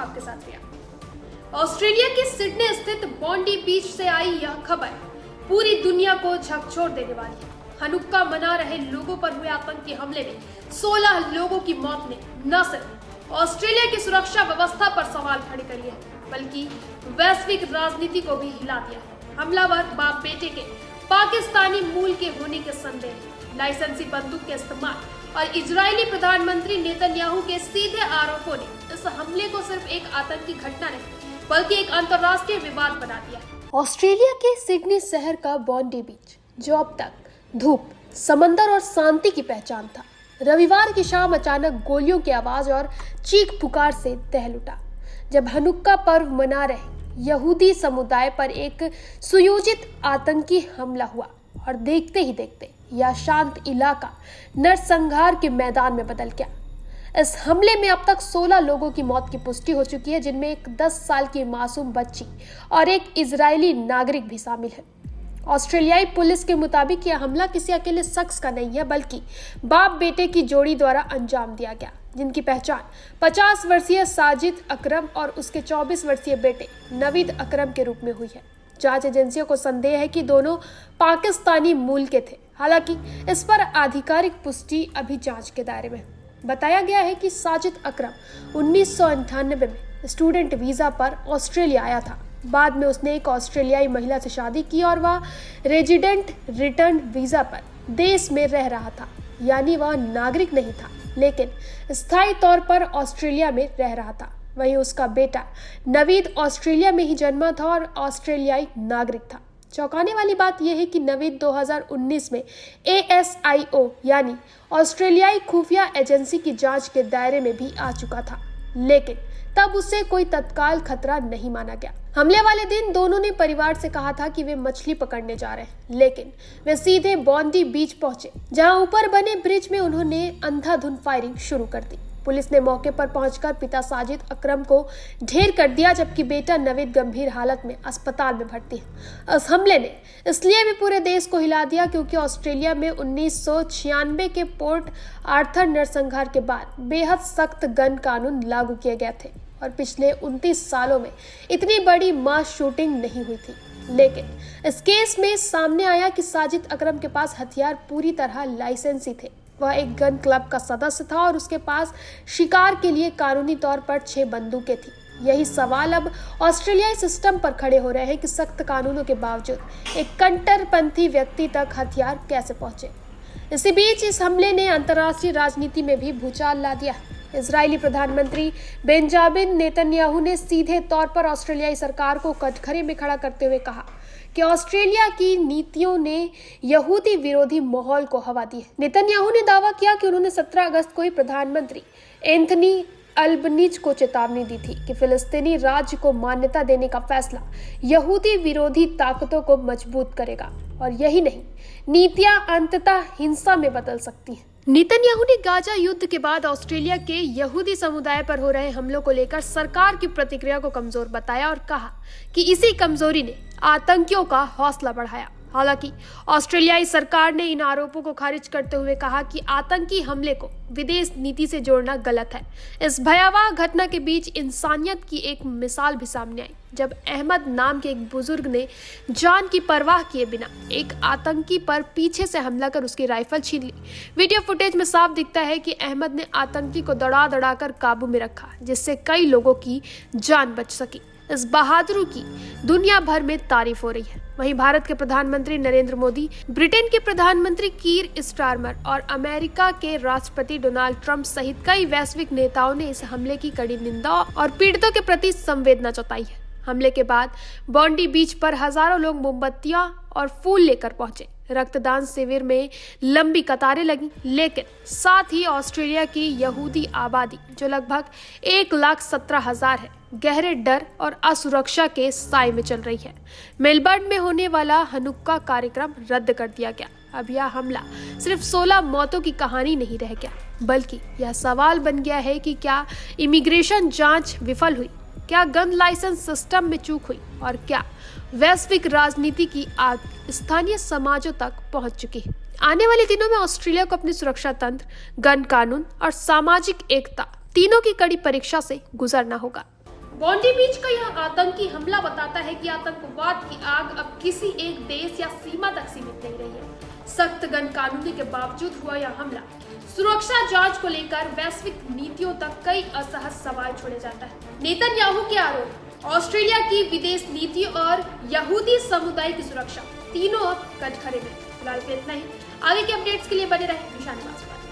आपके साथ किया। ऑस्ट्रेलिया के सिडनी स्थित बॉन्डी बीच से आई यह खबर पूरी दुनिया को झकझोर देने वाली है। हनुक्का मना रहे लोगों पर हुए आतंकी हमले में 16 लोगों की मौत ने न सिर्फ ऑस्ट्रेलिया की सुरक्षा व्यवस्था पर सवाल खड़े कर लिए बल्कि वैश्विक राजनीति को भी हिला दिया। हमलावर बाप बेटे के पाकिस्तानी मूल के होने के संदेह, लाइसेंसी बंदूक के इस्तेमाल और इजरायली प्रधानमंत्री नेतन्याहू के सीधे आरोपों ने इस हमले को सिर्फ एक आतंकी घटना नहीं बल्कि एक अंतर्राष्ट्रीय विवाद बना दिया। ऑस्ट्रेलिया के सिडनी शहर का बॉन्डी बीच, जो अब तक धूप, समंदर और शांति की पहचान था, रविवार की शाम अचानक गोलियों की आवाज और चीख पुकार से दहल उठा जब हनुक्का पर्व मना रहे यहूदी समुदाय पर एक सुयोजित आतंकी हमला हुआ और देखते ही देखते यह शांत इलाका नरसंहार के मैदान में बदल गया। इस हमले में अब तक 16 लोगों की मौत की पुष्टि हो चुकी है, जिनमें एक 10 साल की मासूम बच्ची और एक इजरायली नागरिक भी शामिल है। ऑस्ट्रेलियाई पुलिस के मुताबिक यह हमला किसी अकेले शख्स का नहीं है बल्कि बाप बेटे की जोड़ी द्वारा अंजाम दिया गया, जिनकी पहचान 50 वर्षीय साजिद अकरम और उसके 24 वर्षीय बेटे नवीद अकरम के रूप में हुई है। जांच एजेंसियों को संदेह है कि दोनों पाकिस्तानी मूल के थे। हालांकि इस पर आधिकारिक पुष्टि अभी जांच के दायरे में। बताया गया है कि साजिद अकरम 1998 में स्टूडेंट वीजा पर ऑस्ट्रेलिया आया था। बाद में उसने एक ऑस्ट्रेलियाई महिला से शादी की और वह रेजिडेंट रिटर्न वीजा पर देश में रह रहा था, यानी वह नागरिक नहीं था लेकिन स्थायी तौर पर ऑस्ट्रेलिया में रह रहा था। वहीं उसका बेटा नवीद ऑस्ट्रेलिया में ही जन्मा था और ऑस्ट्रेलियाई नागरिक था। चौंकाने वाली बात यह है कि नवीद 2019 में ASIO यानी ऑस्ट्रेलियाई खुफिया एजेंसी की जांच के दायरे में भी आ चुका था, लेकिन तब उसे कोई तत्काल खतरा नहीं माना गया। हमले वाले दिन दोनों ने परिवार से कहा था कि वे मछली पकड़ने जा रहे हैं, लेकिन वे सीधे बॉन्डी बीच पहुंचे, जहां ऊपर बने ब्रिज में उन्होंने अंधाधुंध फायरिंग शुरू कर दी। पुलिस ने मौके पर पहुंचकर पिता साजिद अकरम को ढेर कर दिया, जबकि बेटा नवीद गंभीर हालत में अस्पताल में भर्ती है। इस हमले ने इसलिए भी पूरे देश को हिला दिया क्योंकि ऑस्ट्रेलिया में 1996 के पोर्ट आर्थर नरसंहार के बाद बेहद सख्त गन कानून लागू किए गए थे और पिछले 29 सालों में इतनी बड़ी मास शूटिंग नहीं हुई थी। लेकिन इस केस में सामने आया कि साजिद अकरम के पास हथियार पूरी तरह लाइसेंसी थे। वह एक गन क्लब का सदस्य था और उसके पास शिकार के लिए कानूनी तौर पर 6 बंदूकें थी। यही सवाल अब ऑस्ट्रेलियाई सिस्टम पर खड़े हो रहे हैं कि सख्त कानूनों के बावजूद एक कट्टरपंथी व्यक्ति तक हथियार कैसे पहुंचे। इसी बीच इस हमले ने अंतर्राष्ट्रीय राजनीति में भी भूचाल ला दिया। इजरायली प्रधानमंत्री बेंजामिन नेतन्याहू ने सीधे तौर पर ऑस्ट्रेलियाई सरकार को कटघरे में खड़ा करते हुए कहा कि ऑस्ट्रेलिया की नीतियों ने यहूदी विरोधी माहौल को हवा दी है। नेतन्याहू ने दावा किया कि उन्होंने 17 अगस्त को ही प्रधानमंत्री एंथनी अल्बनीज को चेतावनी दी थी कि फिलिस्तीनी राज्य को मान्यता देने का फैसला यहूदी विरोधी ताकतों को मजबूत करेगा और यही नहीं, नीतियां अंततः हिंसा में बदल सकती हैं। नेतन्याहू ने गाजा युद्ध के बाद ऑस्ट्रेलिया के यहूदी समुदाय पर हो रहे हमलों को लेकर सरकार की प्रतिक्रिया को कमजोर बताया और कहा कि इसी कमजोरी ने आतंकियों का हौसला बढ़ाया। हालांकि ऑस्ट्रेलियाई सरकार ने इन आरोपों को खारिज करते हुए कहा कि आतंकी हमले को विदेश नीति से जोड़ना गलत है। इस भयावह घटना के बीच इंसानियत की एक मिसाल भी सामने आई जब अहमद नाम के एक बुजुर्ग ने जान की परवाह किए बिना एक आतंकी पर पीछे से हमला कर उसकी राइफल छीन ली। वीडियो फुटेज में साफ दिखता है कि अहमद ने आतंकी को दौड़ा दौड़ाकर काबू में रखा, जिससे कई लोगों की जान बच सकी। इस बहादुरी की दुनिया भर में तारीफ हो रही है। वहीं भारत के प्रधानमंत्री नरेंद्र मोदी, ब्रिटेन के प्रधानमंत्री कीर स्टारमर और अमेरिका के राष्ट्रपति डोनाल्ड ट्रंप सहित कई वैश्विक नेताओं ने इस हमले की कड़ी निंदा और पीड़ितों के प्रति संवेदना जताई है। हमले के बाद बॉन्डी बीच पर हजारों लोग मोमबत्तियां और फूल लेकर पहुंचे। रक्तदान शिविर में लंबी कतारें लगी, लेकिन साथ ही ऑस्ट्रेलिया की यहूदी आबादी, जो लगभग 1,17,000 है, गहरे डर और असुरक्षा के साए में चल रही है। मेलबर्न में होने वाला हनुक्का कार्यक्रम रद्द कर दिया गया। अब यह हमला सिर्फ 16 मौतों की कहानी नहीं रह गया, बल्कि यह सवाल बन गया है कि क्या इमिग्रेशन जांच विफल हुई, क्या गन लाइसेंस सिस्टम में चूक हुई और क्या वैश्विक राजनीति की आग स्थानीय समाजों तक पहुंच चुकी है। आने वाले दिनों में ऑस्ट्रेलिया को अपने सुरक्षा तंत्र, गन कानून और सामाजिक एकता तीनों की कड़ी परीक्षा से गुजरना होगा। बॉन्डी बीच का यह आतंकी हमला बताता है कि आतंकवाद की आग अब किसी एक देश या सीमा तक सीमित नहीं रही है। सख्त गन कानूनी के बावजूद हुआ यह हमला सुरक्षा जांच को लेकर वैश्विक नीतियों तक कई असहज सवाल छोड़े जाता है। नेतन्याहू के आरोप, ऑस्ट्रेलिया की विदेश नीति और यहूदी समुदाय की सुरक्षा, तीनों अब कटघरे में। फिलहाल के इतना ही। आगे के अपडेट्स के लिए बने रहे निशानेबाज पर।